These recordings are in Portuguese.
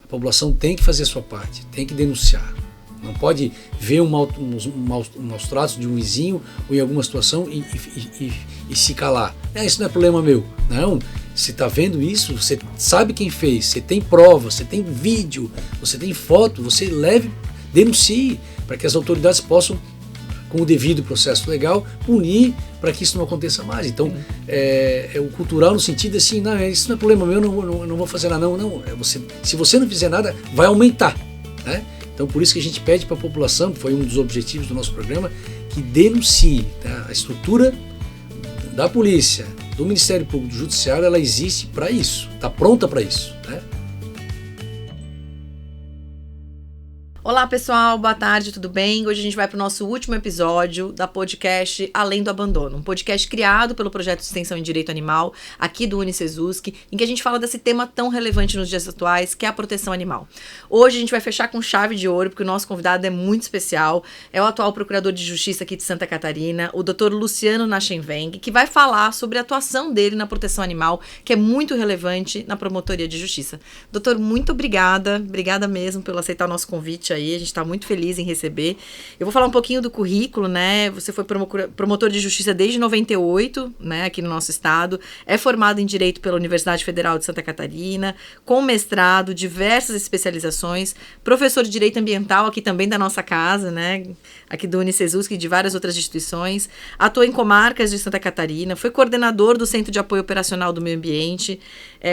população tem que fazer a sua parte, tem que denunciar. Não pode ver um maus tratos de um vizinho ou em alguma situação e se calar. Isso não é problema meu. Não, você está vendo isso, você sabe quem fez, você tem prova, você tem vídeo, você tem foto, você denuncie para que as autoridades possam, com o devido processo legal, punir para que isso não aconteça mais. Então, é o cultural no sentido assim, não, isso não é problema meu, não vou fazer nada, não. Se você não fizer nada, vai aumentar, né? Então, por isso que a gente pede para a população, foi um dos objetivos do nosso programa, que denuncie, tá? A estrutura da polícia, do Ministério Público, do Judiciário, ela existe para isso, está pronta para isso, né? Olá pessoal, boa tarde, tudo bem? Hoje a gente vai para o nosso último episódio da podcast Além do Abandono, um podcast criado pelo Projeto de Extensão em Direito Animal, aqui do Unicesusk, em que a gente fala desse tema tão relevante nos dias atuais, que é a proteção animal. Hoje a gente vai fechar com chave de ouro, porque o nosso convidado é muito especial, é o atual Procurador de Justiça aqui de Santa Catarina, o Dr. Luciano Nachenweng, que vai falar sobre a atuação dele na proteção animal, que é muito relevante na Promotoria de Justiça. Doutor, muito obrigada mesmo pelo aceitar o nosso convite aí, a gente está muito feliz em receber. Eu vou falar um pouquinho do currículo, né? Você foi promotor de justiça desde 98, né, aqui no nosso estado, é formado em Direito pela Universidade Federal de Santa Catarina, com mestrado, diversas especializações, professor de Direito Ambiental aqui também da nossa casa, né, aqui do Unicesusk e de várias outras instituições, atuou em comarcas de Santa Catarina, foi coordenador do Centro de Apoio Operacional do Meio Ambiente,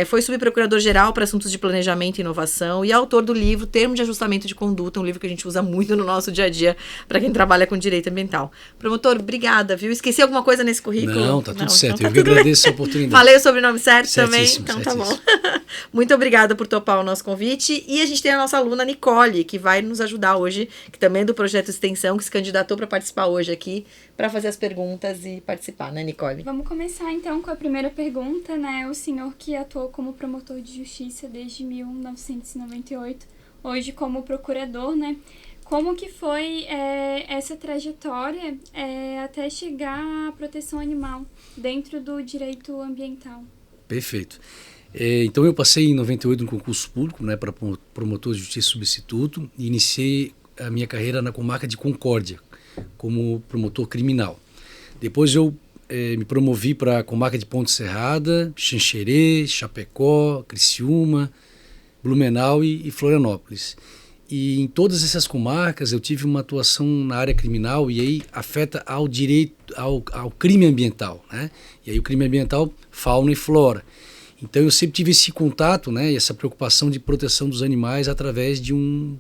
foi subprocurador-geral para assuntos de planejamento e inovação e autor do livro Termo de Ajustamento de Conduta, um livro que a gente usa muito no nosso dia a dia para quem trabalha com direito ambiental. Promotor, obrigada, viu? Esqueci alguma coisa nesse currículo? Não, tá tudo certo. Então tá, eu que agradeço a oportunidade. Falei o sobrenome certo também? Então tá bom. Muito obrigada por topar o nosso convite. E a gente tem a nossa aluna Nicole, que vai nos ajudar hoje, que também é do Projeto Extensão, que se candidatou para participar hoje aqui, para fazer as perguntas e participar, né, Nicole? Vamos começar então com a primeira pergunta, né? O senhor que atuou como promotor de justiça desde 1998, hoje como procurador, né? Como que foi essa trajetória até chegar à proteção animal dentro do direito ambiental? Perfeito. Então eu passei em 98 no concurso público, né, para promotor de justiça substituto e iniciei a minha carreira na comarca de Concórdia como promotor criminal. Depois eu me promovi para a comarca de Ponte Serrada, Xanxerê, Chapecó, Criciúma, Blumenau e Florianópolis. E em todas essas comarcas eu tive uma atuação na área criminal e aí afeta ao direito, ao crime ambiental, né? E aí o crime ambiental, fauna e flora. Então eu sempre tive esse contato, né, e essa preocupação de proteção dos animais através de um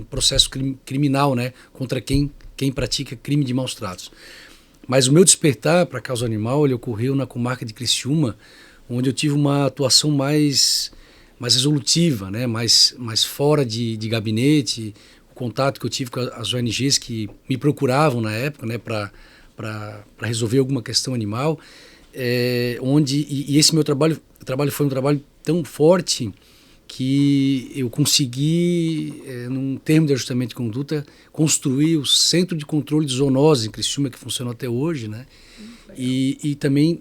processo criminal, né, contra quem pratica crime de maus tratos. Mas o meu despertar para a causa animal ele ocorreu na comarca de Criciúma, onde eu tive uma atuação mais resolutiva, né, mais fora de gabinete, o contato que eu tive com as ONGs que me procuravam na época, né, para resolver alguma questão animal, onde esse meu trabalho foi um trabalho tão forte que eu consegui, num termo de ajustamento de conduta, construir o Centro de Controle de Zoonoses em Criciúma, que funciona até hoje, né? E também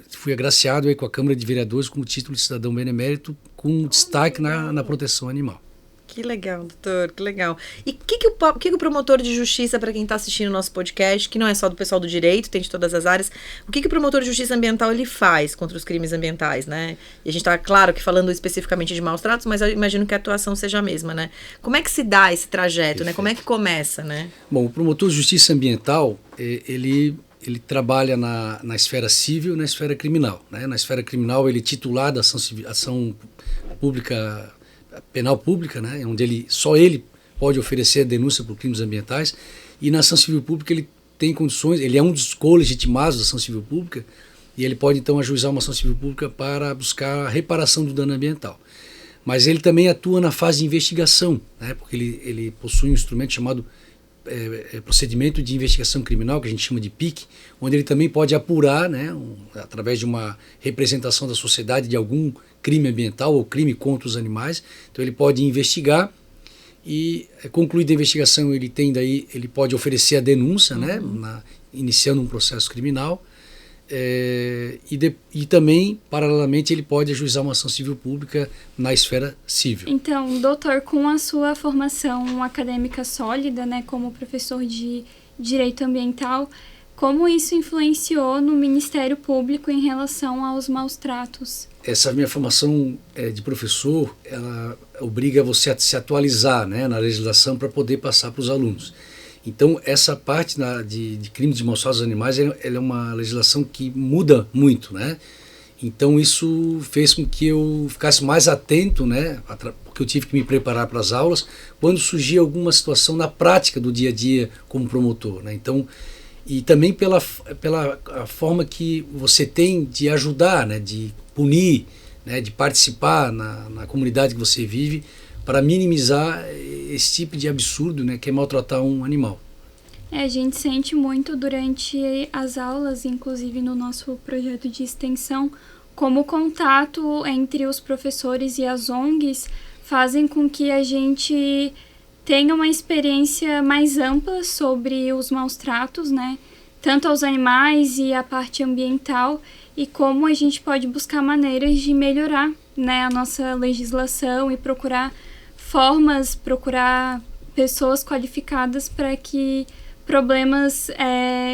fui agraciado aí com a Câmara de Vereadores com o título de cidadão benemérito, com destaque na proteção animal. Que legal, doutor, que legal. E o que o promotor de justiça, para quem está assistindo o nosso podcast, que não é só do pessoal do direito, tem de todas as áreas, o que o promotor de justiça ambiental ele faz contra os crimes ambientais, né? E a gente está, claro, que falando especificamente de maus tratos, mas eu imagino que a atuação seja a mesma, né? Como é que se dá esse trajeto, né? Como é que começa, né? Bom, o promotor de justiça ambiental, ele trabalha na esfera civil e na esfera criminal, né? Na esfera criminal ele é titular da ação pública, penal pública, né, onde só ele pode oferecer a denúncia por crimes ambientais, e na ação civil pública ele tem condições, ele é um dos co-legitimados da ação civil pública, e ele pode então ajuizar uma ação civil pública para buscar a reparação do dano ambiental. Mas ele também atua na fase de investigação, né, porque ele possui um instrumento chamado procedimento de investigação criminal, que a gente chama de PIC, onde ele também pode apurar, né, através de uma representação da sociedade de algum crime ambiental ou crime contra os animais. Então ele pode investigar e, concluída a investigação, ele pode oferecer a denúncia, né, iniciando um processo criminal, e também, paralelamente, ele pode ajuizar uma ação civil pública na esfera civil. Então, doutor, com a sua formação acadêmica sólida, né, como professor de Direito Ambiental, como isso influenciou no Ministério Público em relação aos maus tratos? Essa minha formação de professor, ela obriga você a se atualizar, né, na legislação para poder passar para os alunos. Então, essa parte de crimes de maus tratos aos animais, ela é uma legislação que muda muito, né? Então, isso fez com que eu ficasse mais atento, né? Porque eu tive que me preparar para as aulas, quando surgia alguma situação na prática do dia a dia como promotor, né? Então, e também pela a forma que você tem de ajudar, né? De punir, né? De participar na comunidade que você vive, para minimizar esse tipo de absurdo, né, que é maltratar um animal. A gente sente muito durante as aulas, inclusive no nosso projeto de extensão, como o contato entre os professores e as ONGs fazem com que a gente tenha uma experiência mais ampla sobre os maus tratos, né, tanto aos animais e a parte ambiental, e como a gente pode buscar maneiras de melhorar, né, a nossa legislação e procurar pessoas qualificadas para que problemas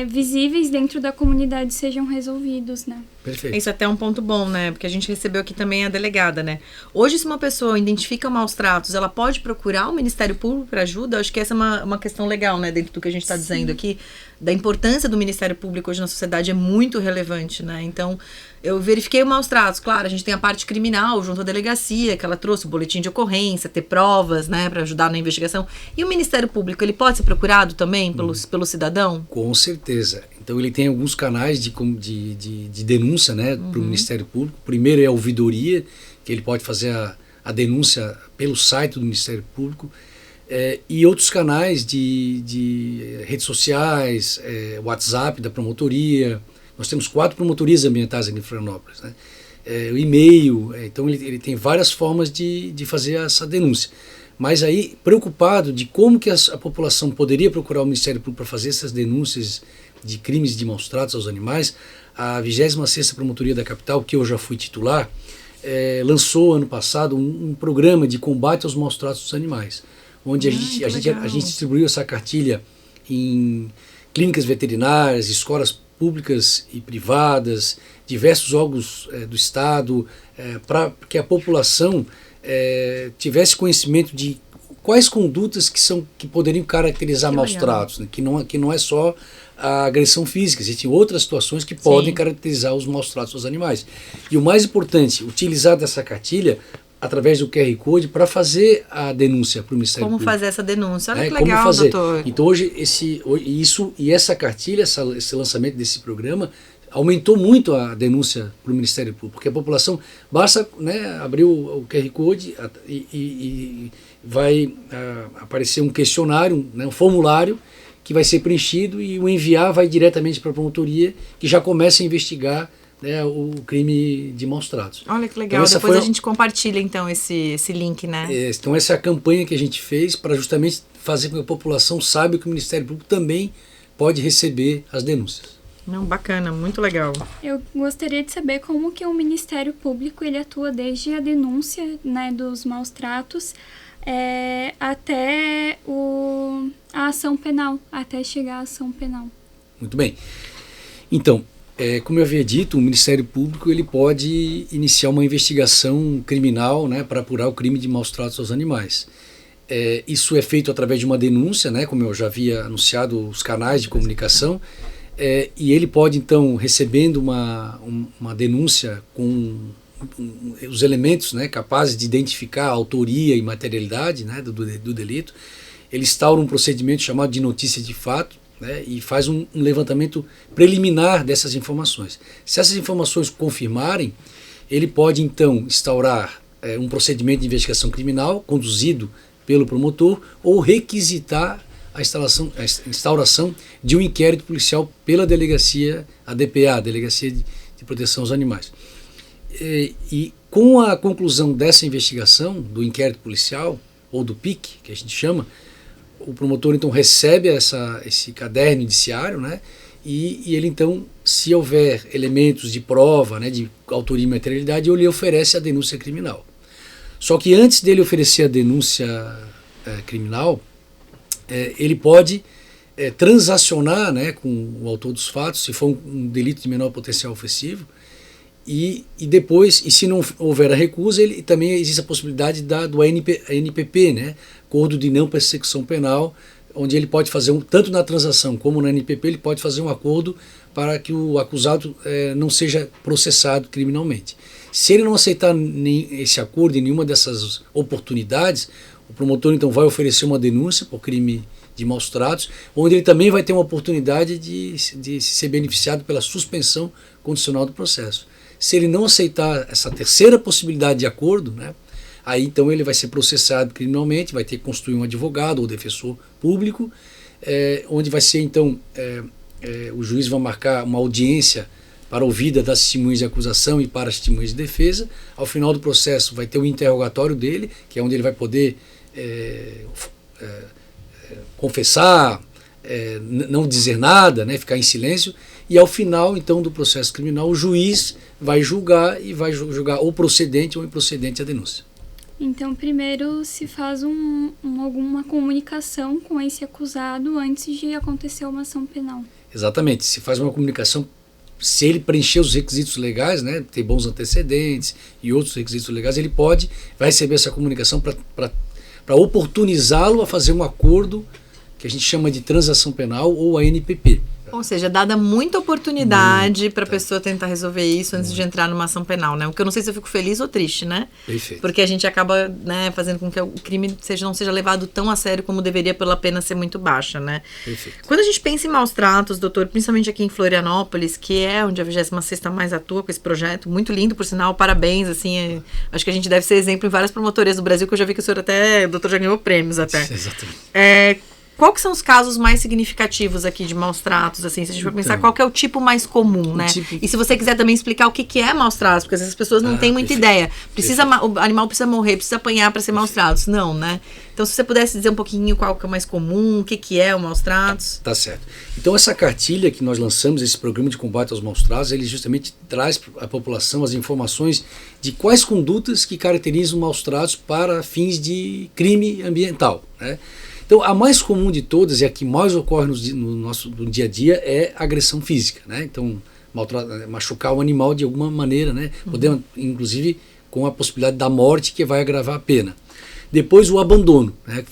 visíveis dentro da comunidade sejam resolvidos, né? Perfeito. Isso até é um ponto bom, né? Porque a gente recebeu aqui também a delegada, né? Hoje, se uma pessoa identifica maus tratos, ela pode procurar o Ministério Público para ajuda? Eu acho que essa é uma questão legal, né? Dentro do que a gente está dizendo aqui, da importância do Ministério Público hoje na sociedade é muito relevante, né? Então, eu verifiquei os maus tratos. Claro, a gente tem a parte criminal junto à delegacia, que ela trouxe o boletim de ocorrência, ter provas, né? Para ajudar na investigação. E o Ministério Público, ele pode ser procurado também pelo cidadão? Com certeza. Então, ele tem alguns canais de denúncia, né, para o Ministério Público. Primeiro é a ouvidoria, que ele pode fazer a denúncia pelo site do Ministério Público, e outros canais de redes sociais, WhatsApp da promotoria. Nós temos 4 promotorias ambientais aqui em Florianópolis, né? O e-mail, então ele tem várias formas de fazer essa denúncia. Mas aí, preocupado de como que a população poderia procurar o Ministério Público para fazer essas denúncias de crimes de maus tratos aos animais, a 26ª Promotoria da Capital, que eu já fui titular, lançou ano passado um programa de combate aos maus tratos dos animais, onde a gente distribuiu essa cartilha em clínicas veterinárias, escolas públicas e privadas, diversos órgãos do Estado, para que a população tivesse conhecimento de quais condutas que poderiam caracterizar maus tratos, né? Que não é só a agressão física, existem outras situações que podem caracterizar os maus tratos aos animais. E o mais importante, utilizar dessa cartilha através do QR Code para fazer a denúncia para o Ministério Público. Como fazer essa denúncia? Olha que legal, doutor. Então hoje essa cartilha, esse lançamento desse programa aumentou muito a denúncia para o Ministério Público, porque a população basta, né, abrir o QR Code e vai aparecer um questionário, né, um formulário que vai ser preenchido e o enviar vai diretamente para a promotoria, que já começa a investigar, né, o crime de maus tratos. Olha que legal, então, depois a gente compartilha então esse link, né? Então essa é a campanha que a gente fez para justamente fazer com que a população saiba que o Ministério Público também pode receber as denúncias. Não, bacana, muito legal. Eu gostaria de saber como que o Ministério Público ele atua desde a denúncia, né, dos maus tratos até a ação penal, até chegar à ação penal. Muito bem. Então, como eu havia dito, o Ministério Público ele pode iniciar uma investigação criminal, né, para apurar o crime de maus tratos aos animais. Isso é feito através de uma denúncia, né, como eu já havia anunciado, os canais de comunicação, e ele pode, então, recebendo uma denúncia com os elementos, né, capazes de identificar a autoria e materialidade, né, do delito, ele instaura um procedimento chamado de notícia de fato, né, e faz um levantamento preliminar dessas informações. Se essas informações confirmarem, ele pode, então, instaurar um procedimento de investigação criminal conduzido pelo promotor ou requisitar a instauração de um inquérito policial pela delegacia, a DPA, Delegacia de Proteção aos Animais. E com a conclusão dessa investigação, do inquérito policial, ou do PIC, que a gente chama, o promotor então recebe esse caderno indiciário, né, e ele então se houver elementos de prova, né, de autoria e materialidade, ele oferece a denúncia criminal. Só que antes dele oferecer a denúncia criminal, ele pode transacionar, né, com o autor dos fatos, se for um delito de menor potencial ofensivo, e depois, e se não houver a recusa, ele também existe a possibilidade do ANPP, né, Acordo de Não Persecução Penal, onde ele pode fazer, tanto na transação como na ANPP, ele pode fazer um acordo para que o acusado não seja processado criminalmente. Se ele não aceitar esse acordo em nenhuma dessas oportunidades, o promotor então vai oferecer uma denúncia por crime de maus tratos, onde ele também vai ter uma oportunidade de ser beneficiado pela suspensão condicional do processo. Se ele não aceitar essa terceira possibilidade de acordo, né, aí então ele vai ser processado criminalmente, vai ter que construir um advogado ou defensor público, onde vai ser então, o juiz vai marcar uma audiência para ouvida das testemunhas de acusação e para as testemunhas de defesa. Ao final do processo vai ter o interrogatório dele, que é onde ele vai poder confessar, não dizer nada, né, ficar em silêncio, e ao final então do processo criminal o juiz vai julgar e vai julgar ou procedente ou improcedente a denúncia. Então, primeiro se faz alguma comunicação com esse acusado antes de acontecer uma ação penal. Exatamente, se faz uma comunicação, se ele preencher os requisitos legais, né, ter bons antecedentes e outros requisitos legais, ele vai receber essa comunicação para oportunizá-lo a fazer um acordo que a gente chama de transação penal ou ANPP. Ou seja, dada muita oportunidade para a pessoa tentar resolver isso antes de entrar numa ação penal, né? O que eu não sei se eu fico feliz ou triste, né? Perfeito. Porque a gente acaba, né, fazendo com que o crime não seja levado tão a sério como deveria pela pena ser muito baixa, né? Perfeito. Quando a gente pensa em maus tratos, doutor, principalmente aqui em Florianópolis, que é onde a 26ª mais atua com esse projeto, muito lindo, por sinal, parabéns, assim, acho que a gente deve ser exemplo em várias promotorias do Brasil, que eu já vi que o senhor o doutor já ganhou prêmios até. Exatamente. Qual que são os casos mais significativos aqui de maus tratos, assim, se a gente for pensar qual que é o tipo mais comum, né? E se você quiser também explicar o que é maus tratos, porque às vezes as pessoas não têm muita ideia. O animal precisa morrer, precisa apanhar para ser maus tratos. Não, né? Então, se você pudesse dizer um pouquinho qual que é o mais comum, o que é o maus tratos. Tá certo. Então, essa cartilha que nós lançamos, esse programa de combate aos maus tratos, ele justamente traz à população as informações de quais condutas que caracterizam maus tratos para fins de crime ambiental, né? Então, a mais comum de todas e a que mais ocorre no nosso dia a dia é a agressão física, né? Então, machucar o animal de alguma maneira, né? Podemos, inclusive, com a possibilidade da morte, que vai agravar a pena. Depois, o abandono, né?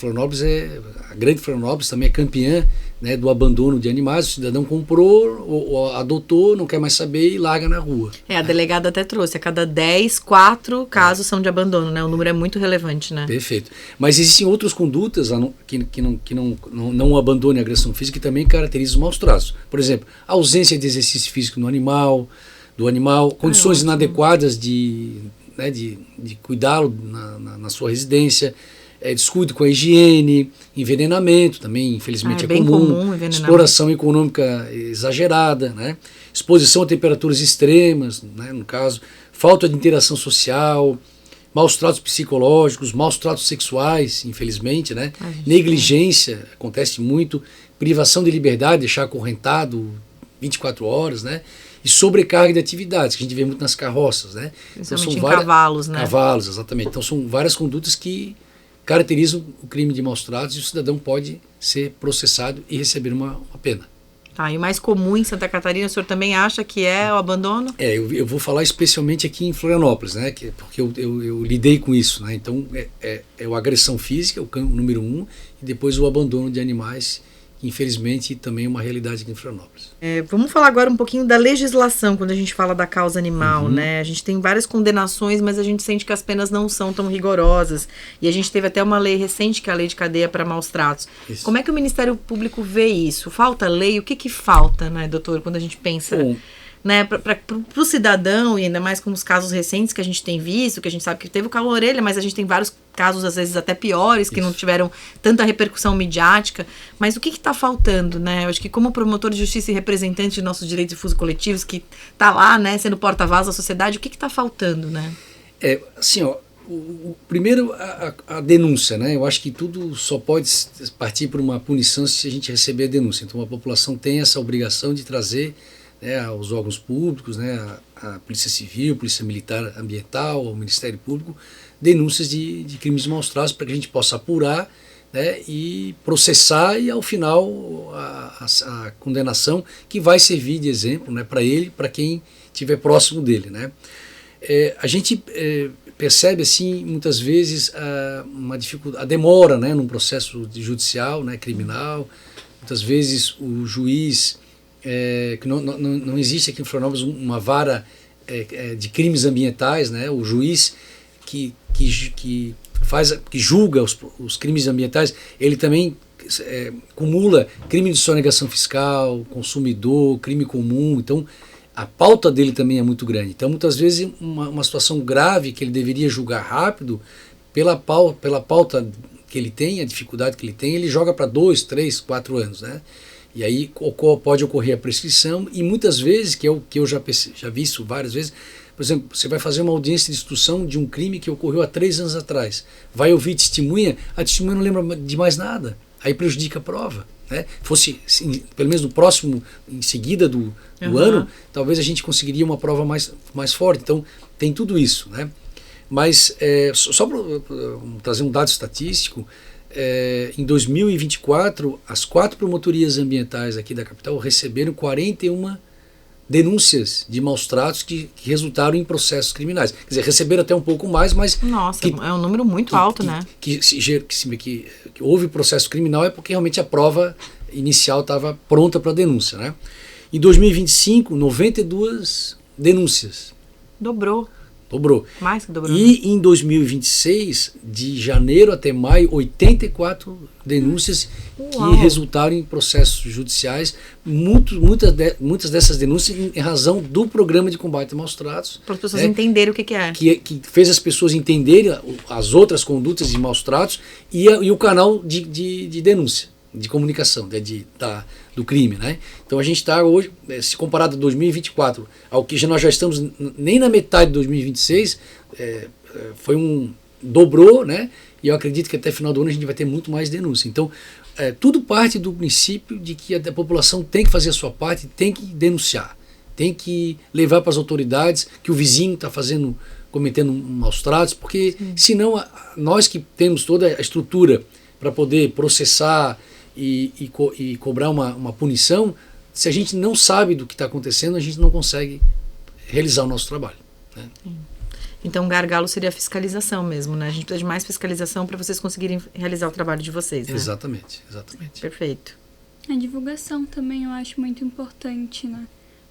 A grande Florianópolis também é campeã, né, do abandono de animais. O cidadão comprou, ou adotou, não quer mais saber e larga na rua. A delegada até trouxe, a cada 10, 4 casos são de abandono, né? O número é muito relevante, né? Perfeito. Mas existem outras condutas que não abandonam a agressão física, que também caracterizam os maus tratos. Por exemplo, a ausência de exercício físico do animal, condições inadequadas de cuidá-lo na sua residência, descuido com a higiene, envenenamento também, infelizmente é bem comum exploração econômica exagerada, né? Exposição a temperaturas extremas, né, no caso, falta de interação social, maus tratos psicológicos, maus tratos sexuais, infelizmente, né? Negligência, acontece muito, privação de liberdade, deixar acorrentado 24 horas, né? E sobrecarga de atividades, que a gente vê muito nas carroças, né? Principalmente então, cavalos, né? Cavalos, exatamente. Então são várias condutas que caracterizam o crime de maus tratos e o cidadão pode ser processado e receber uma pena. Tá, e o mais comum em Santa Catarina, o senhor também acha que é o abandono? Eu vou falar especialmente aqui em Florianópolis, né? Porque eu lidei com isso, né? Então é a agressão física, o número 1, e depois o abandono de animais, que infelizmente também é uma realidade aqui em Florianópolis. Vamos falar agora um pouquinho da legislação, quando a gente fala da causa animal, né? A gente tem várias condenações, mas a gente sente que as penas não são tão rigorosas. E a gente teve até uma lei recente, que é a Lei de Cadeia para Maus Tratos. Isso. Como é que o Ministério Público vê isso? Falta lei? O que falta, né, doutor, quando a gente pensa... Né, para o cidadão, e ainda mais com os casos recentes que a gente tem visto, que a gente sabe que teve o calo-orelha, mas a gente tem vários casos, às vezes até piores, que não tiveram tanta repercussão midiática. Mas o que está faltando, né? Eu acho que como promotor de justiça e representante de nossos direitos difusos coletivos, que está lá, né, sendo porta-voz da sociedade, o que está faltando, né? Assim, primeiro a denúncia, né? Eu acho que tudo só pode partir por uma punição se a gente receber a denúncia. Então a população tem essa obrigação de trazer, né, aos órgãos públicos, né, a Polícia Civil, Polícia Militar Ambiental, ao Ministério Público, denúncias de crimes de maus tratos para que a gente possa apurar, né, e processar e ao final a condenação que vai servir de exemplo, né, para ele, para quem estiver próximo dele, né. A gente percebe assim muitas vezes uma dificuldade, a demora, né, num processo judicial, né, criminal. Muitas vezes o juiz, que não existe aqui em Florianópolis uma vara de crimes ambientais, né, o juiz que julga os crimes ambientais, ele também cumula crime de sonegação fiscal, consumidor, crime comum. Então a pauta dele também é muito grande. Então muitas vezes uma situação grave que ele deveria julgar rápido, pela pauta que ele tem, a dificuldade que ele tem, ele joga para 2, 3, 4 anos, né? E aí pode ocorrer a prescrição, e muitas vezes, que eu já vi isso várias vezes, por exemplo, você vai fazer uma audiência de instrução de um crime que ocorreu há 3 anos atrás, vai ouvir testemunha, a testemunha não lembra de mais nada, aí prejudica a prova, né? Fosse, pelo menos no próximo, em seguida do ano, talvez a gente conseguiria uma prova mais forte. Então tem tudo isso, né? Mas só para trazer um dado estatístico, em 2024, as 4 promotorias ambientais aqui da capital receberam 41 denúncias de maus tratos que resultaram em processos criminais. Quer dizer, receberam até um pouco mais, mas... Nossa, é um número muito alto, né? Que houve processo criminal é porque realmente a prova inicial estava pronta para denúncia, né? Em 2025, 92 denúncias. Dobrou. Mais que dobrou. E em 2026, de janeiro até maio, 84 denúncias que resultaram em processos judiciais, muitas dessas denúncias em razão do programa de combate a maus tratos. Para as pessoas entenderem o que é. Que fez as pessoas entenderem as outras condutas de maus tratos e o canal de denúncia, de comunicação do crime, né? Então a gente está hoje, se comparado a 2024 ao que nós já estamos nem na metade de 2026, dobrou, né? E eu acredito que até final do ano a gente vai ter muito mais denúncia. Então tudo parte do princípio de que a população tem que fazer a sua parte, tem que denunciar, tem que levar para as autoridades que o vizinho está cometendo maus tratos, porque senão nós que temos toda a estrutura para poder processar e cobrar uma punição, se a gente não sabe do que está acontecendo, a gente não consegue realizar o nosso trabalho, né? Então o gargalo seria a fiscalização mesmo, né? A gente precisa de mais fiscalização para vocês conseguirem realizar o trabalho de vocês, né? Exatamente. Perfeito. A divulgação também eu acho muito importante, né?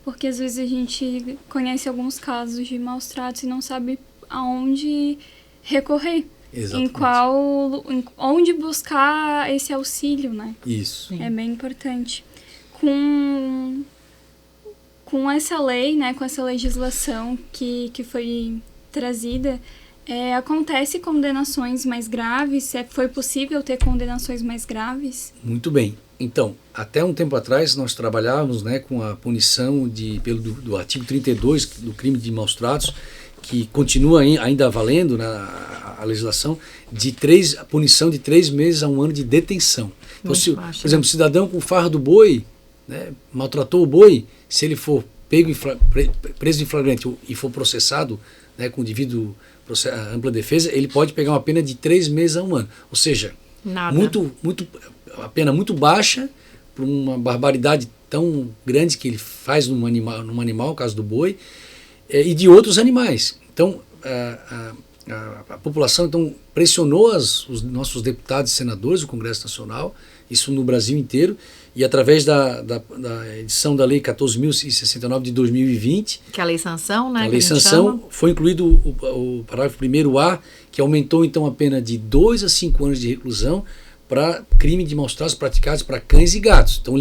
Porque às vezes a gente conhece alguns casos de maus tratos e não sabe aonde recorrer. Exatamente. Onde buscar esse auxílio, né? Isso. É bem importante. Com essa lei, né, com essa legislação que foi trazida, acontece condenações mais graves? Foi possível ter condenações mais graves? Muito bem. Então, até um tempo atrás nós trabalhávamos, né, com a punição do artigo 32 do crime de maus tratos, que continua ainda valendo a legislação, a punição de 3 meses a 1 ano de detenção. Então, por exemplo, o cidadão com farra do boi, né, maltratou o boi, se ele for preso em flagrante e for processado, né, com devido ampla defesa, ele pode pegar uma pena de 3 meses a 1 ano. Ou seja, a pena muito baixa por uma barbaridade tão grande que ele faz num animal, no caso do boi, e de outros animais. Então, a população então pressionou os nossos deputados e senadores do Congresso Nacional, isso no Brasil inteiro, e através da edição da Lei 14.069 de 2020, que é a Lei Sanção, né? A Lei Sanção, foi incluído o parágrafo 1º A, que aumentou então a pena de 2 a 5 anos de reclusão para crime de maus tratos praticados para cães e gatos. Então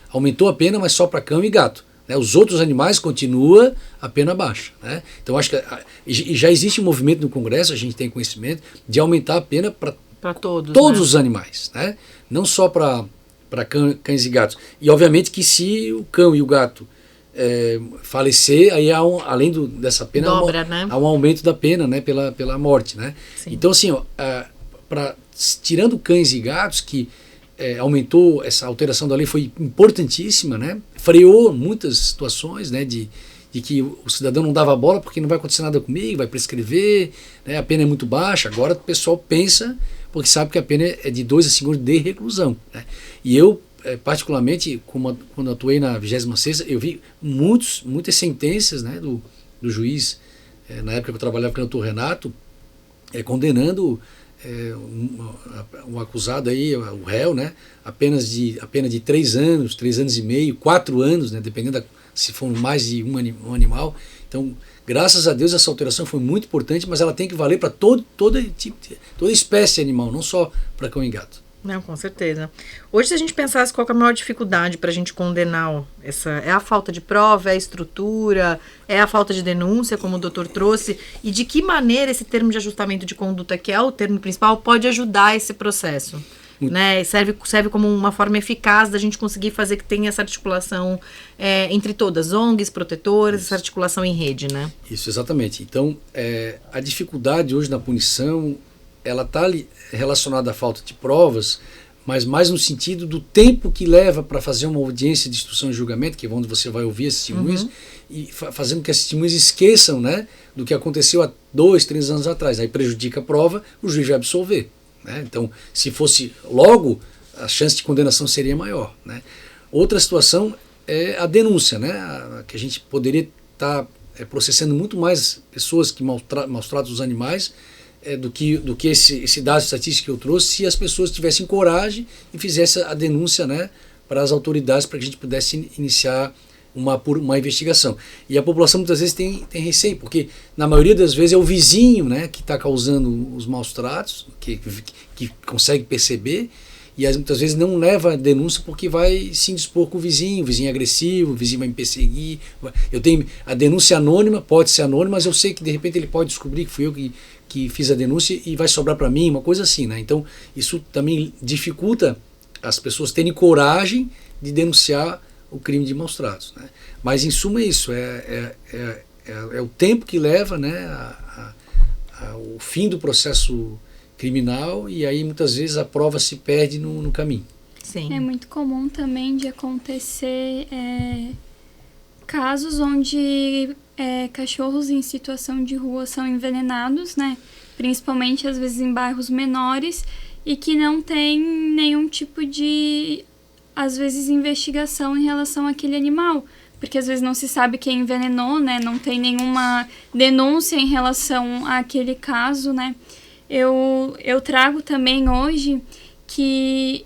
aumentou a pena, mas só para cão e gato. Os outros animais continua a pena baixa, né? Então acho que já existe um movimento no Congresso, a gente tem conhecimento, de aumentar a pena para todos né? os animais, né? Não só para cães e gatos. E obviamente que se o cão e o gato falecer, aí além dessa pena né? há um aumento da pena, né? pela morte, né? Então assim, tirando cães e gatos que aumentou, essa alteração da lei foi importantíssima, né? Freou muitas situações, né? De que o cidadão não dava bola porque não vai acontecer nada comigo, vai prescrever, né? A pena é muito baixa. Agora o pessoal pensa, porque sabe que a pena é de 2 a 5 anos de reclusão, né? E eu, particularmente, quando atuei na 26ª, eu vi muitas sentenças, né, do juiz, na época que eu trabalhava com o doutor Renato, condenando um acusado aí, o réu, né, a pena de 3 anos, 3 anos e meio, 4 anos, né, dependendo se for mais de um animal. Então, graças a Deus, essa alteração foi muito importante, mas ela tem que valer para toda espécie animal, não só para cão e gato. Não, com certeza. Hoje, se a gente pensasse qual que é a maior dificuldade para a gente condenar, é a falta de prova, é a estrutura, é a falta de denúncia, como o doutor trouxe, e de que maneira esse termo de ajustamento de conduta, que é o termo principal, pode ajudar esse processo? Né? Serve como uma forma eficaz da gente conseguir fazer que tenha essa articulação entre todas, ONGs, protetoras, essa articulação em rede, né? Isso, exatamente. Então, a dificuldade hoje na punição, ela está relacionada à falta de provas, mas mais no sentido do tempo que leva para fazer uma audiência de instrução e julgamento, que é onde você vai ouvir as testemunhas, e fazendo que as testemunhas esqueçam, né, do que aconteceu há 2, 3 anos atrás. Aí prejudica a prova, o juiz vai absolver, né? Então, se fosse logo, a chance de condenação seria maior, né? Outra situação é a denúncia, né, que a gente poderia estar processando muito mais pessoas que maltratam os animais, do que esse dado estatístico que eu trouxe, se as pessoas tivessem coragem e fizessem a denúncia, né, para as autoridades, para que a gente pudesse iniciar uma investigação. E a população muitas vezes tem receio, porque na maioria das vezes é o vizinho, né, que está causando os maus tratos, que consegue perceber, e muitas vezes não leva a denúncia porque vai se indispor com o vizinho é agressivo, o vizinho vai me perseguir. Eu tenho a denúncia anônima, pode ser anônima, mas eu sei que de repente ele pode descobrir que fui eu que fiz a denúncia e vai sobrar para mim, uma coisa assim, né? Então isso também dificulta as pessoas terem coragem de denunciar o crime de maus tratos, né? Mas em suma é isso, é o tempo que leva, né, o fim do processo criminal, e aí muitas vezes a prova se perde no caminho. Sim. É muito comum também de acontecer casos onde cachorros em situação de rua são envenenados, né? Principalmente às vezes em bairros menores, e que não tem nenhum tipo de, às vezes, investigação em relação àquele animal, porque às vezes não se sabe quem envenenou, né? Não tem nenhuma denúncia em relação àquele caso, né? Eu trago também hoje que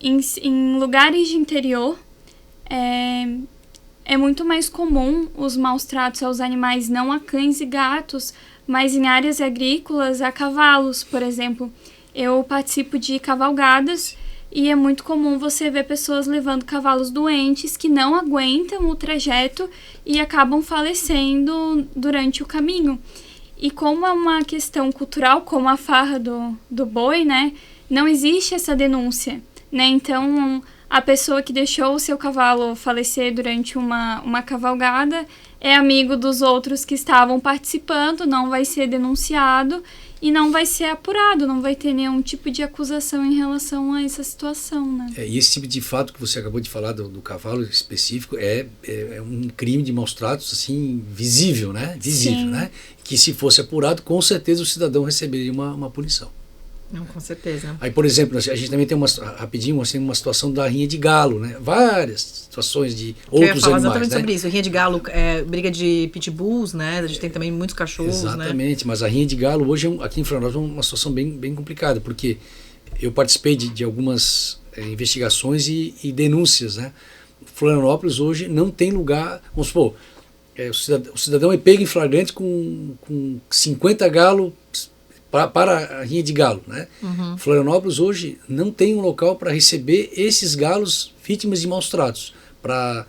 em lugares de interior é muito mais comum os maus tratos aos animais, não a cães e gatos, mas em áreas agrícolas a cavalos, por exemplo. Eu participo de cavalgadas e é muito comum você ver pessoas levando cavalos doentes que não aguentam o trajeto e acabam falecendo durante o caminho. E como é uma questão cultural, como a farra do boi, né, não existe essa denúncia, né? Então, a pessoa que deixou o seu cavalo falecer durante uma cavalgada é amigo dos outros que estavam participando, não vai ser denunciado e não vai ser apurado, não vai ter nenhum tipo de acusação em relação a essa situação, né? E esse tipo de fato que você acabou de falar do cavalo específico é um crime de maus tratos, assim, visível, né? Visível, sim, né? Que se fosse apurado, com certeza o cidadão receberia uma punição. Não, com certeza. Aí, por exemplo, a gente também tem uma situação da rinha de galo, né? Várias situações de outros animais, exatamente, né? Sobre isso. Rinha de galo, briga de pitbulls, né? A gente tem também muitos cachorros, exatamente, né? Mas a rinha de galo hoje, aqui em Florianópolis, é uma situação bem complicada, porque eu participei de algumas investigações e denúncias, né? Florianópolis hoje não tem lugar, vamos supor, o cidadão é pego em flagrante com 50 galos para a rinha de galo, né? Florianópolis hoje não tem um local para receber esses galos vítimas de maus tratos, para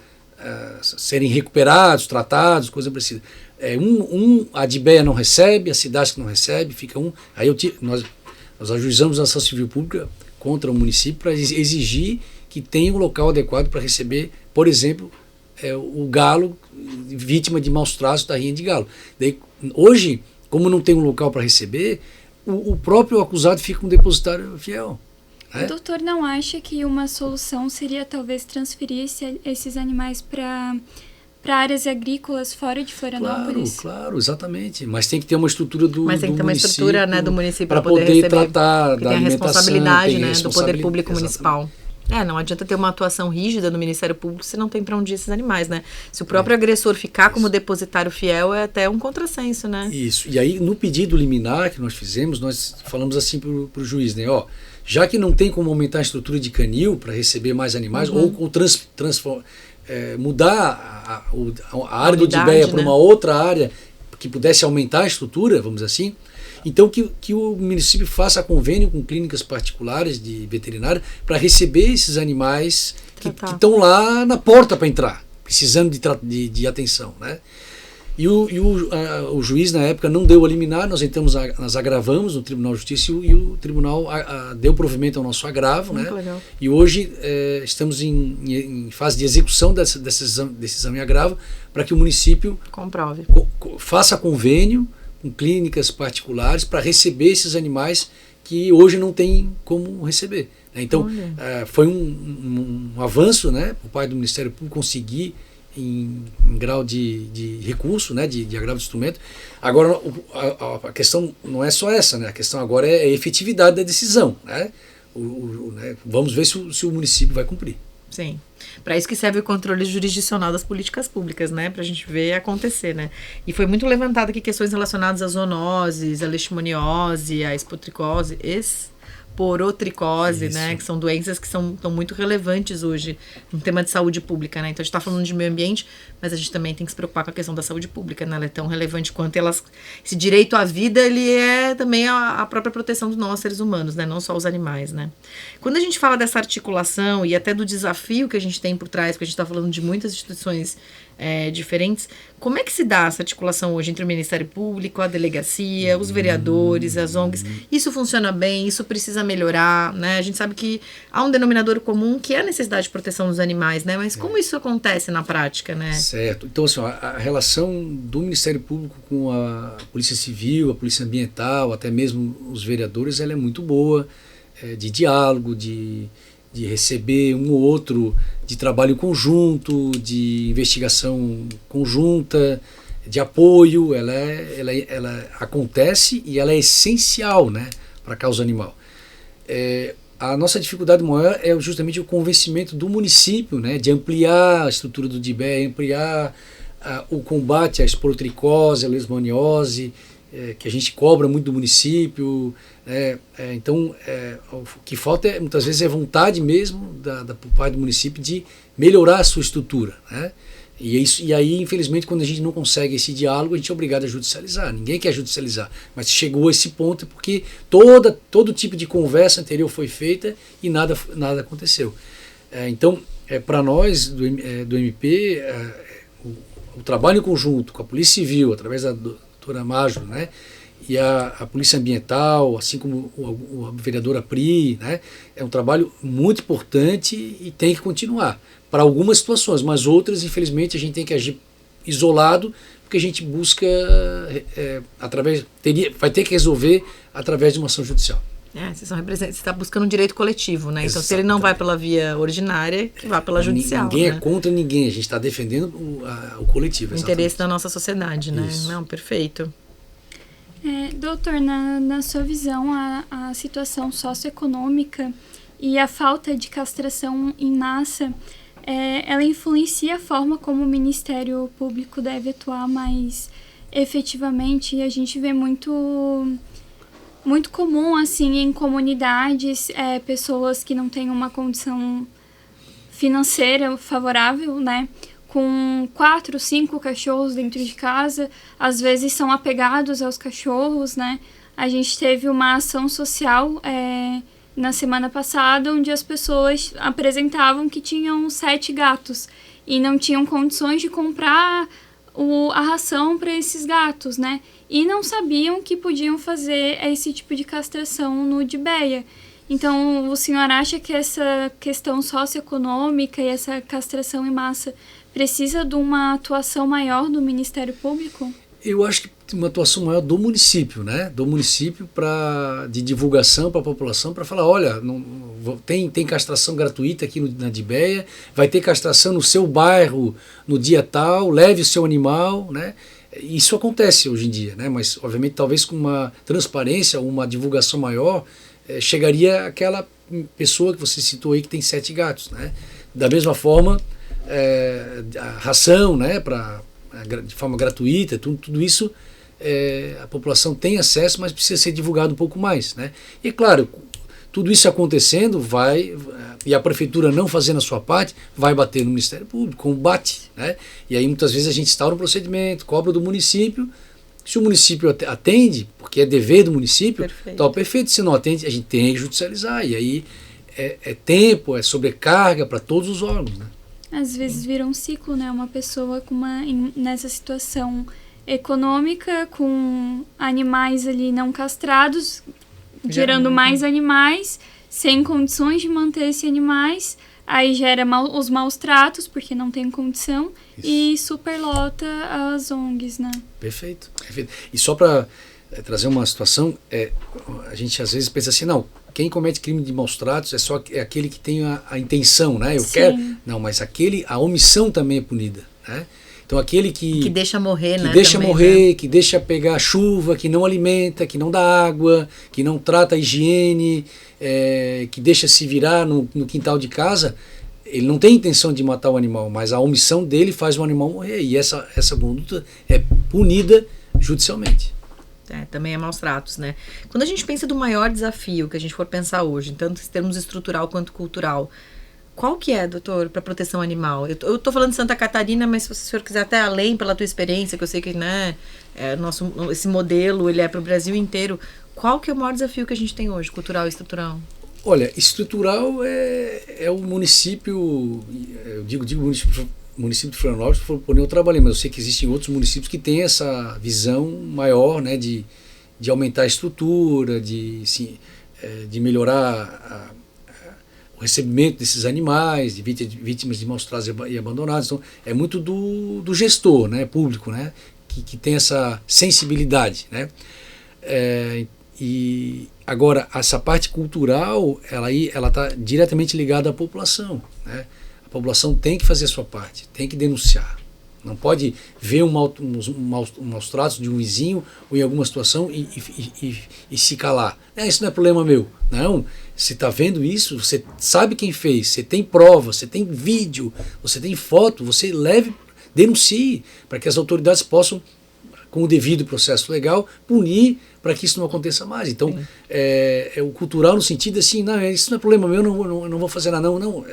serem recuperados, tratados, coisa parecida. A Adbeia não recebe, a cidade que não recebe, fica um. Aí nós ajuizamos a ação civil pública contra o município para exigir que tenha um local adequado para receber, por exemplo, o galo vítima de maus tratos da rinha de galo. Daí, hoje, como não tem um local para receber, o próprio acusado fica um depositário fiel. Né? O doutor não acha que uma solução seria talvez transferir esses animais para áreas agrícolas fora de Florianópolis? Claro, exatamente. Mas tem que ter uma estrutura do município. Mas tem que ter uma estrutura, né, do município para poder receber. tratar Porque da tem a alimentação, responsabilidade, tem né, do poder público exatamente. municipal. Não adianta ter uma atuação rígida do Ministério Público se não tem para onde ir esses animais, né? Se o próprio agressor ficar como depositário fiel, é até um contrassenso, né? Isso. E aí, no pedido liminar que nós fizemos, nós falamos assim para o juiz, né? Já que não tem como aumentar a estrutura de canil para receber mais animais, ou mudar a área do Odibéia para uma outra área que pudesse aumentar a estrutura, vamos dizer assim, então que o município faça convênio com clínicas particulares de veterinário para receber esses animais que estão lá na porta para entrar, precisando de atenção, né? E o juiz na época não deu a liminar, nós agravamos no Tribunal de Justiça e o tribunal deu provimento ao nosso agravo, né? Legal. E hoje estamos em fase de execução dessa decisão em agravo para que o município comprove, faça convênio com clínicas particulares para receber esses animais que hoje não tem como receber. Então, foi um avanço, né, por parte do Ministério Público conseguir em grau de recurso, né, de agravo de instrumento. Agora, a questão não é só essa, né, a questão agora é a efetividade da decisão, né? Vamos ver se o município vai cumprir. Sim. Para isso que serve o controle jurisdicional das políticas públicas, né? Para a gente ver acontecer, né? E foi muito levantado aqui questões relacionadas à zoonoses, à leishmaniose, à esportricose, esporotricose, né? Que são doenças que estão muito relevantes hoje no tema de saúde pública, né? Então a gente está falando de meio ambiente, mas a gente também tem que se preocupar com a questão da saúde pública, né? Ela é tão relevante quanto esse direito à vida, ele é também a própria proteção dos nós, seres humanos, né? Não só os animais, né? Quando a gente fala dessa articulação e até do desafio que a gente tem por trás, porque a gente está falando de muitas instituições diferentes, como é que se dá essa articulação hoje entre o Ministério Público, a delegacia, os vereadores, as ONGs? Isso funciona bem? Isso precisa melhorar, né? A gente sabe que há um denominador comum que é a necessidade de proteção dos animais, né? Mas como isso acontece na prática, né? Certo. Então, assim, a relação do Ministério Público com a Polícia Civil, a Polícia Ambiental, até mesmo os vereadores, ela é muito boa, de diálogo, de receber um ou outro, de trabalho conjunto, de investigação conjunta, de apoio. Ela acontece e ela é essencial, né, para a causa animal. A nossa dificuldade maior é justamente o convencimento do município, né, de ampliar a estrutura do DIBEA, ampliar o combate à esporotricose, à leishmaniose, que a gente cobra muito do município. Então, o que falta muitas vezes é vontade mesmo por parte do município de melhorar a sua estrutura, né? E aí, infelizmente, quando a gente não consegue esse diálogo, a gente é obrigado a judicializar. Ninguém quer judicializar, mas chegou a esse ponto porque todo tipo de conversa anterior foi feita e nada aconteceu. Então, para nós do MP, o trabalho em conjunto com a Polícia Civil, através da doutora Mágio, né, e a Polícia Ambiental, assim como a vereadora Pri, né, é um trabalho muito importante e tem que continuar para algumas situações, mas outras, infelizmente, a gente tem que agir isolado, porque a gente busca vai ter que resolver através de uma ação judicial. Você está buscando um direito coletivo, né? Então, se ele não vai pela via ordinária, que vá pela judicial. Ninguém né? é contra ninguém, a gente está defendendo o coletivo. O interesse da nossa sociedade, né? Isso. Não, perfeito. Doutor, na sua visão, a situação socioeconômica e a falta de castração em massa, ela influencia a forma como o Ministério Público deve atuar mais efetivamente? E a gente vê muito comum, assim, em comunidades, pessoas que não têm uma condição financeira favorável, né? Com 4, 5 cachorros dentro de casa, às vezes são apegados aos cachorros, né? A gente teve uma ação social na semana passada, onde as pessoas apresentavam que tinham 7 gatos e não tinham condições de comprar a ração para esses gatos, né? E não sabiam que podiam fazer esse tipo de castração no DIBEA. Então, o senhor acha que essa questão socioeconômica e essa castração em massa precisa de uma atuação maior do Ministério Público? Eu acho que tem uma atuação maior do município, né? Do município de divulgação para a população, para falar, olha, tem castração gratuita aqui na Dibeia, vai ter castração no seu bairro no dia tal, leve o seu animal, né? Isso acontece hoje em dia, né? Mas obviamente talvez com uma transparência, uma divulgação maior, chegaria aquela pessoa que você citou aí que tem 7 gatos, né? Da mesma forma, a ração, né? De forma gratuita, tudo isso a população tem acesso, mas precisa ser divulgado um pouco mais, né? E claro, tudo isso acontecendo e a prefeitura não fazendo a sua parte, vai bater no Ministério Público, combate, né? E aí muitas vezes a gente instaura um procedimento, cobra do município. Se o município atende, porque é dever do município, tá perfeito. Se não atende, a gente tem que judicializar. E aí é tempo, é sobrecarga para todos os órgãos, né? Às vezes vira um ciclo, né? Uma pessoa nessa situação econômica, com animais ali não castrados, gerando mais animais, sem condições de manter esses animais, aí gera os maus tratos, porque não tem condição, e superlota as ONGs, né? Perfeito. E só para trazer uma situação, a gente às vezes pensa assim, não, quem comete crime de maus tratos é aquele que tem a intenção, né? Eu quero. Não, mas a omissão também é punida, né? Então aquele que deixa morrer, né? Deixa morrer, que deixa pegar chuva, que não alimenta, que não dá água, que não trata a higiene, que deixa se virar no quintal de casa, ele não tem intenção de matar o animal, mas a omissão dele faz o animal morrer. E essa conduta é punida judicialmente. Também é maus tratos, né? Quando a gente pensa do maior desafio que a gente for pensar hoje, tanto em termos estrutural quanto cultural, qual que é, doutor, para proteção animal? Eu estou falando de Santa Catarina, mas se o senhor quiser até além, pela tua experiência, que eu sei que, né, esse modelo ele é para o Brasil inteiro, qual que é o maior desafio que a gente tem hoje, cultural e estrutural? Olha, estrutural é o município, eu digo município de Florianópolis, por onde eu trabalhei, mas eu sei que existem outros municípios que têm essa visão maior, né, de aumentar a estrutura, de melhorar o recebimento desses animais, de vítimas de maus tratos e abandonados. Então, é muito do gestor, né, público, né, que tem essa sensibilidade, né. E agora, essa parte cultural, ela está diretamente ligada à população, né. A população tem que fazer a sua parte, tem que denunciar. Não pode ver maus tratos de um vizinho ou em alguma situação e se calar. Isso não é problema meu. Não, você está vendo isso, você sabe quem fez, você tem prova, você tem vídeo, você tem foto, você denuncie, para que as autoridades possam, com o devido processo legal, punir para que isso não aconteça mais. Então, o cultural no sentido assim, não, isso não é problema meu, não vou fazer nada. Não,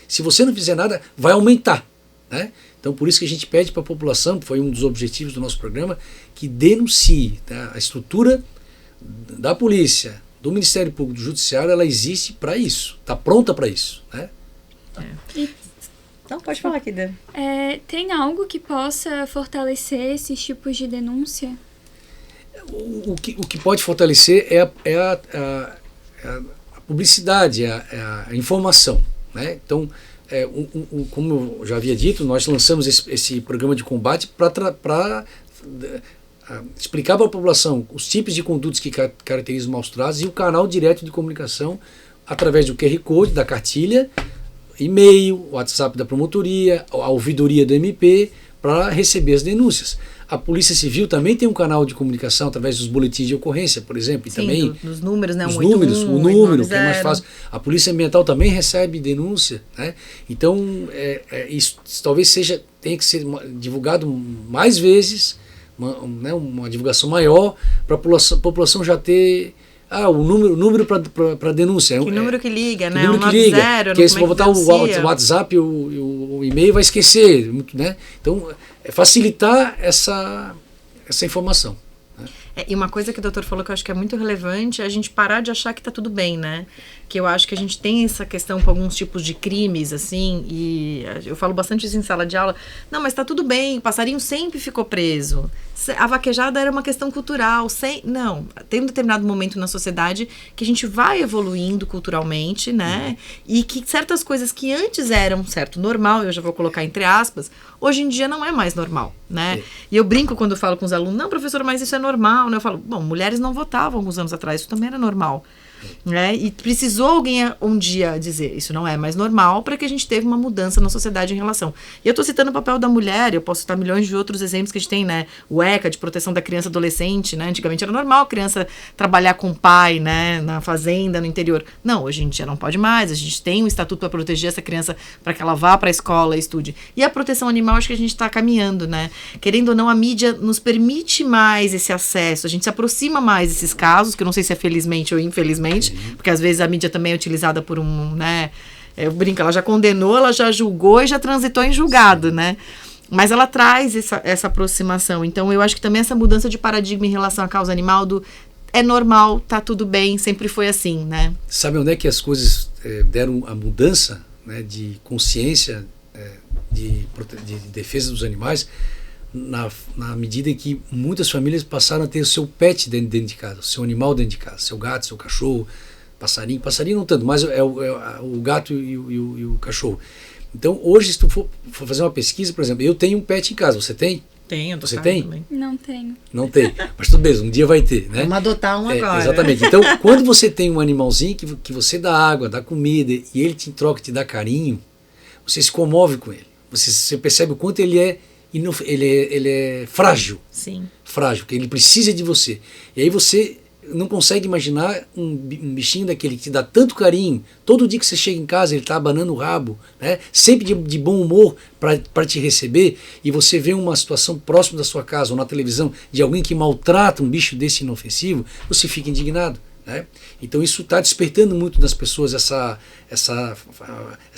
se você não fizer nada, vai aumentar, né? Então, por isso que a gente pede para a população, foi um dos objetivos do nosso programa, que denuncie, tá? A estrutura da polícia, do Ministério Público, do Judiciário, ela existe para isso, está pronta para isso, né? Então, pode falar aqui, Dan. Tem algo que possa fortalecer esses tipos de denúncia? O que pode fortalecer é a publicidade, a informação, né? Então, como eu já havia dito, nós lançamos esse programa de combate para explicar para a população os tipos de condutas que caracterizam maus tratos e o canal direto de comunicação através do QR Code, da cartilha, e-mail, WhatsApp da promotoria, a ouvidoria do MP, para receber as denúncias. A Polícia Civil também tem um canal de comunicação através dos boletins de ocorrência, por exemplo. Sim, e também dos números, né? Os números, o número, que é mais fácil. A Polícia Ambiental também recebe denúncia, né? Então, isso talvez tenha que ser divulgado mais vezes, uma divulgação maior, para a população já ter o número para denúncia. Que número que liga, né? Número que liga, porque se for botar o WhatsApp, o e-mail vai esquecer, né? Então, facilitar essa informação. Né? E uma coisa que o doutor falou que eu acho que é muito relevante é a gente parar de achar que está tudo bem, né? Que eu acho que a gente tem essa questão com alguns tipos de crimes, assim, e eu falo bastante isso em sala de aula. Não, mas está tudo bem, o passarinho sempre ficou preso. A vaquejada era uma questão cultural. Não, tem um determinado momento na sociedade que a gente vai evoluindo culturalmente, né? E que certas coisas que antes eram certo normal, eu já vou colocar entre aspas, hoje em dia não é mais normal, né? E eu brinco quando eu falo com os alunos, não, professor, mas isso é normal, né? Eu falo, bom, mulheres não votavam alguns anos atrás, isso também era normal. Né? E precisou alguém um dia dizer isso não é mais normal, para que a gente teve uma mudança na sociedade em relação. E eu estou citando o papel da mulher, eu posso citar milhões de outros exemplos que a gente tem, né? O ECA, de proteção da criança e adolescente, né? Antigamente era normal a criança trabalhar com o pai, né? Na fazenda, no interior. Não, hoje em dia não pode mais, a gente tem um estatuto para proteger essa criança, para que ela vá para a escola e estude. E a proteção animal, acho que a gente está caminhando, né? Querendo ou não, a mídia nos permite mais esse acesso, a gente se aproxima mais desses casos, que eu não sei se é felizmente ou infelizmente, porque às vezes a mídia também é utilizada por né? Eu brinco, ela já condenou, ela já julgou e já transitou em julgado, né? Mas ela traz essa aproximação. Então, eu acho que também essa mudança de paradigma em relação à causa animal é normal, tá tudo bem, sempre foi assim, né? Sabe onde é que as coisas deram a mudança, né, de consciência, de defesa dos animais? Na medida em que muitas famílias passaram a ter o seu pet dentro de casa, o seu animal dentro de casa, seu gato, seu cachorro, passarinho não tanto, mas é o gato e o cachorro. Então hoje, se tu for fazer uma pesquisa, por exemplo, eu tenho um pet em casa, você tem? Tenho. Você tem? Também. Não tenho. Não tem, mas tudo bem, um dia vai ter, né? Vamos adotar um agora. Exatamente, então quando você tem um animalzinho que você dá água, dá comida e ele te troca, te dá carinho, você se comove com ele, você percebe o quanto ele é frágil. Sim. Frágil, que ele precisa de você. E aí você não consegue imaginar um bichinho daquele que te dá tanto carinho, todo dia que você chega em casa ele está abanando o rabo, né? Sempre de bom humor para te receber, e você vê uma situação próxima da sua casa ou na televisão de alguém que maltrata um bicho desse inofensivo, você fica indignado. Né? Então isso está despertando muito nas pessoas essa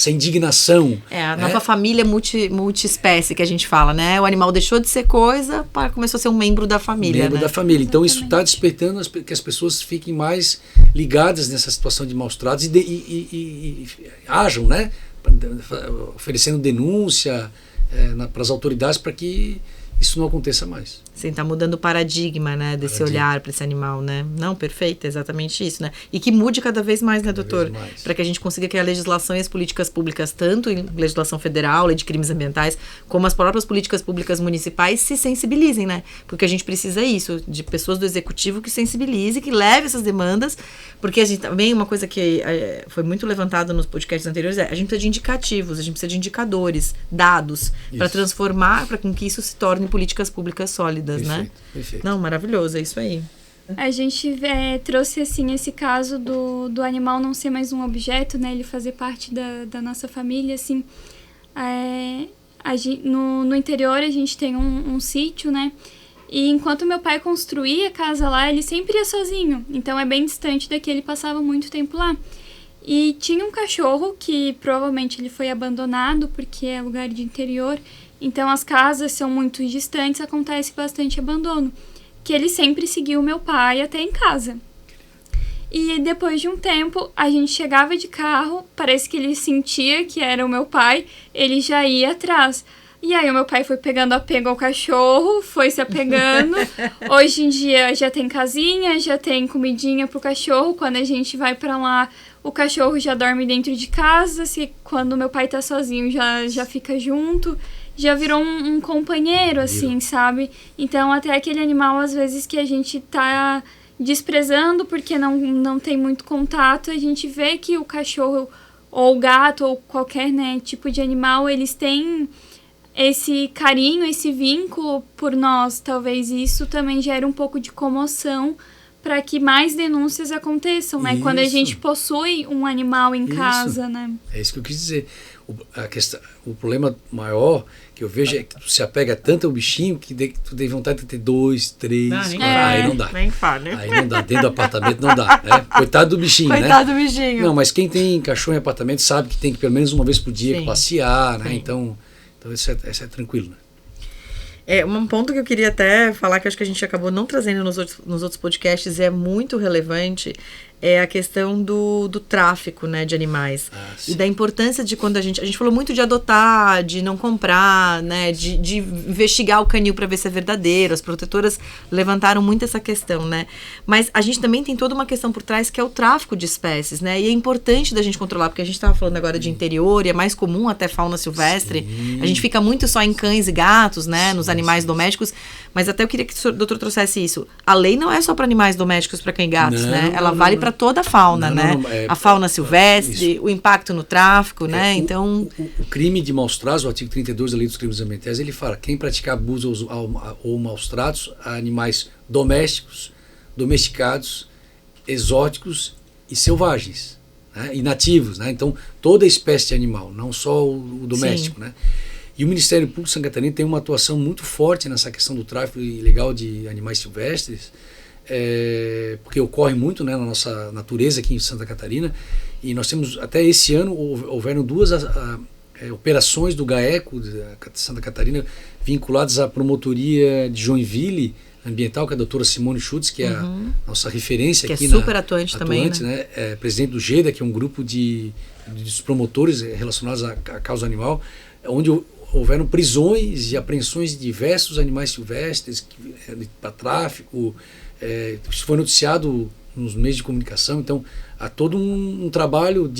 indignação. A nova família multiespécie que a gente fala, né? O animal deixou de ser coisa, começou a ser um membro da família. Membro da família. Então isso está despertando que as pessoas fiquem mais ligadas nessa situação de maus tratos e ajam, né? Oferecendo denúncia para as autoridades para que isso não aconteça mais. Sim, tá mudando o paradigma, né, desse olhar para esse animal, né? Não, perfeito, é exatamente isso, né? E que mude cada vez mais, né, doutor? Para que a gente consiga criar legislação e as políticas públicas, tanto em legislação federal, lei de crimes ambientais, como as próprias políticas públicas municipais se sensibilizem, né? Porque a gente precisa isso, de pessoas do executivo que sensibilize, que leve essas demandas, porque a gente também, uma coisa que foi muito levantada nos podcasts anteriores, a gente precisa de indicativos, a gente precisa de indicadores, dados, para transformar, para que isso se torne políticas públicas sólidas. Perfeito, né? Perfeito. Não, maravilhoso, é isso aí. A gente trouxe, assim, esse caso do animal não ser mais um objeto, né? Ele fazer parte da nossa família, assim. No interior a gente tem um sítio, né? E enquanto meu pai construía a casa lá, ele sempre ia sozinho. Então é bem distante daqui, ele passava muito tempo lá. E tinha um cachorro que provavelmente ele foi abandonado, porque é lugar de interior. Então as casas são muito distantes, acontece bastante abandono. Que ele sempre seguiu o meu pai até em casa. E depois de um tempo, a gente chegava de carro, parece que ele sentia que era o meu pai, ele já ia atrás. E aí o meu pai foi pegando apego ao cachorro, foi se apegando. Hoje em dia já tem casinha, já tem comidinha pro cachorro. Quando a gente vai pra lá, o cachorro já dorme dentro de casa. Quando meu pai tá sozinho, já fica junto. Já virou um companheiro, assim, sabe? Então, até aquele animal, às vezes, que a gente tá desprezando porque não tem muito contato, a gente vê que o cachorro ou o gato ou qualquer, né, tipo de animal, eles têm esse carinho, esse vínculo por nós. Talvez isso também gere um pouco de comoção para que mais denúncias aconteçam, né? Isso. Quando a gente possui um animal em casa, né? É isso que eu quis dizer. O problema maior que eu vejo é que tu se apega tanto ao bichinho que tu tem vontade de ter 2, 3, 4. Aí não dá. Nem fala. Aí não dá. Dentro do apartamento não dá. Né? Coitado do bichinho, né? Coitado do bichinho. Não, mas quem tem cachorro em apartamento sabe que tem que pelo menos uma vez por dia passear, né? Então isso é tranquilo, né? Um ponto que eu queria até falar, que acho que a gente acabou não trazendo nos outros podcasts, é muito relevante, é a questão do tráfico, né, de animais. E da importância de quando a gente falou muito de adotar, de não comprar, né, de investigar o canil para ver se é verdadeiro. As protetoras levantaram muito essa questão, né? Mas a gente também tem toda uma questão por trás que é o tráfico de espécies, né? E é importante da gente controlar, porque a gente estava falando agora de interior e é mais comum até fauna silvestre. Sim. A gente fica muito só em cães e gatos, né, nos animais domésticos. Mas até eu queria que o doutor trouxesse isso. A lei não é só para animais domésticos, para cães e gatos, né? Ela vale para toda a fauna, né? A fauna silvestre, o impacto no tráfico, né? Então... O crime de maus tratos, o artigo 32 da Lei dos Crimes Ambientais, ele fala: quem praticar abuso ou maus tratos a animais domésticos, domesticados, exóticos e selvagens, né? E nativos, né? Então, toda espécie de animal, não só o doméstico, né? E o Ministério Público de Santa Catarina tem uma atuação muito forte nessa questão do tráfico ilegal de animais silvestres, porque ocorre muito, né, na nossa natureza aqui em Santa Catarina, e nós temos, até esse ano, houveram 2 operações do GAECO de Santa Catarina vinculadas à promotoria de Joinville ambiental, que é a doutora Simone Schutz, que é a nossa referência que aqui. Que é super atuante também, né? Presidente do GEDA, que é um grupo de promotores relacionados à causa animal, onde houveram prisões e apreensões de diversos animais silvestres para tráfico. Isso foi noticiado nos meios de comunicação. Então, há todo um trabalho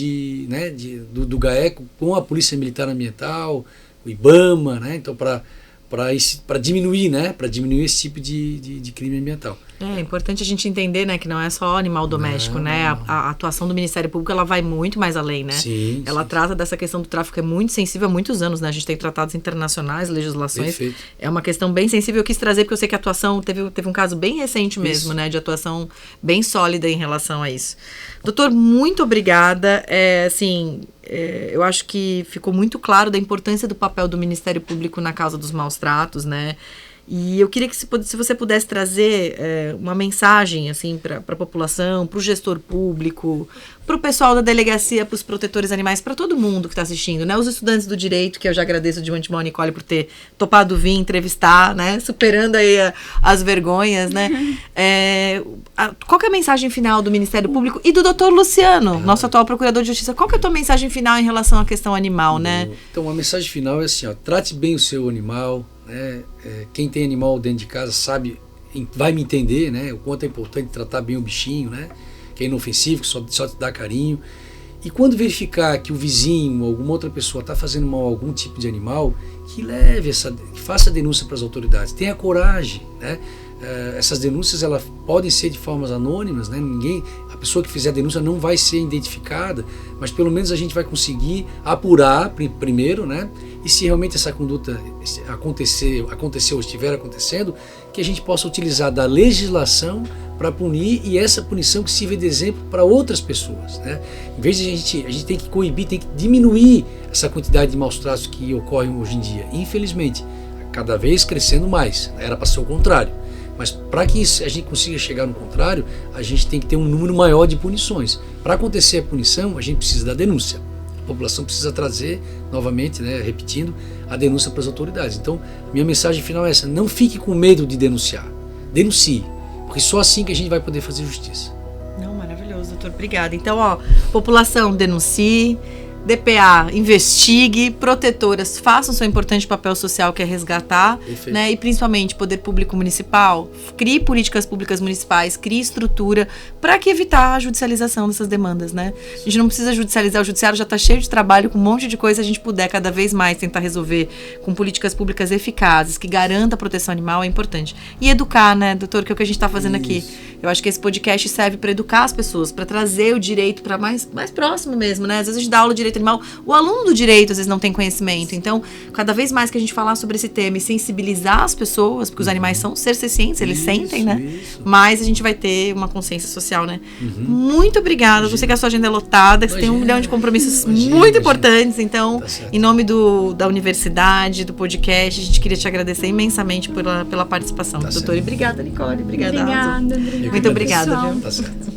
do GAECO com a Polícia Militar Ambiental, o IBAMA, né? Então, para diminuir, né? Para diminuir esse tipo de crime ambiental. É importante a gente entender, né, que não é só animal doméstico, né? A atuação do Ministério Público, ela vai muito mais além, né? Sim, ela trata dessa questão do tráfico, é muito sensível há muitos anos, né? A gente tem tratados internacionais, legislações. Perfeito. É uma questão bem sensível. Eu quis trazer porque eu sei que a atuação teve um caso bem recente mesmo, né? De atuação bem sólida em relação a isso. Doutor, muito obrigada. Eu acho que ficou muito claro da importância do papel do Ministério Público na causa dos maus tratos, né? E eu queria que se você pudesse trazer uma mensagem assim, para a população, para o gestor público, para o pessoal da delegacia, para os protetores animais, para todo mundo que está assistindo, né? Os estudantes do direito, que eu já agradeço de antemão, Nicole, por ter topado vir entrevistar, né? Superando aí as vergonhas, né? Qual que é a mensagem final do Ministério Público e do doutor Luciano, nosso atual procurador de justiça? Qual que é a tua mensagem final em relação à questão animal, né? Então, a mensagem final é assim, trate bem o seu animal, né? Quem tem animal dentro de casa sabe, vai me entender, né? O quanto é importante tratar bem o bichinho, né? Que é inofensivo, que só te dá carinho. E quando verificar que o vizinho ou alguma outra pessoa está fazendo mal a algum tipo de animal, que faça a denúncia para as autoridades, tenha coragem, né? Essas denúncias elas podem ser de formas anônimas, né? A pessoa que fizer a denúncia não vai ser identificada, mas pelo menos a gente vai conseguir apurar primeiro, né? E se realmente essa conduta aconteceu ou estiver acontecendo, que a gente possa utilizar da legislação para punir, e essa punição que sirva de exemplo para outras pessoas, né? Em vez de a gente tem que coibir, tem que diminuir essa quantidade de maus tratos que ocorrem hoje em dia. Infelizmente, cada vez crescendo mais. Era para ser o contrário. Mas para que a gente consiga chegar no contrário, a gente tem que ter um número maior de punições. Para acontecer a punição, a gente precisa da denúncia. A população precisa trazer, novamente, né, repetindo, a denúncia para as autoridades. Então, minha mensagem final é essa: não fique com medo de denunciar. Denuncie, porque só assim que a gente vai poder fazer justiça. Não, maravilhoso, doutor. Obrigada. Então, população, denuncie. DPA, investigue, protetoras, façam seu importante papel social, que é resgatar, né? E principalmente poder público municipal, crie políticas públicas municipais, crie estrutura para que evitar a judicialização dessas demandas, né? A gente não precisa judicializar, o judiciário já está cheio de trabalho, com um monte de coisa, a gente puder cada vez mais tentar resolver com políticas públicas eficazes, que garantam a proteção animal, é importante. E educar, né, doutor, que é o que a gente está fazendo aqui. Eu acho que esse podcast serve para educar as pessoas, para trazer o direito para mais próximo mesmo, né? Às vezes a gente dá aula de direito animal, o aluno do direito às vezes não tem conhecimento. Então, cada vez mais que a gente falar sobre esse tema e sensibilizar as pessoas, porque os animais são seres sencientes, eles sentem, né? Mais a gente vai ter uma consciência social, né? Muito obrigada. Eu sei que a sua agenda é lotada, que você tem 1 milhão de compromissos muito importantes. Então, em nome da universidade, do podcast, a gente queria te agradecer imensamente pela participação. Doutora, e obrigada, Nicole. Obrigada. Obrigada. Muito obrigada, viu? Tá certo.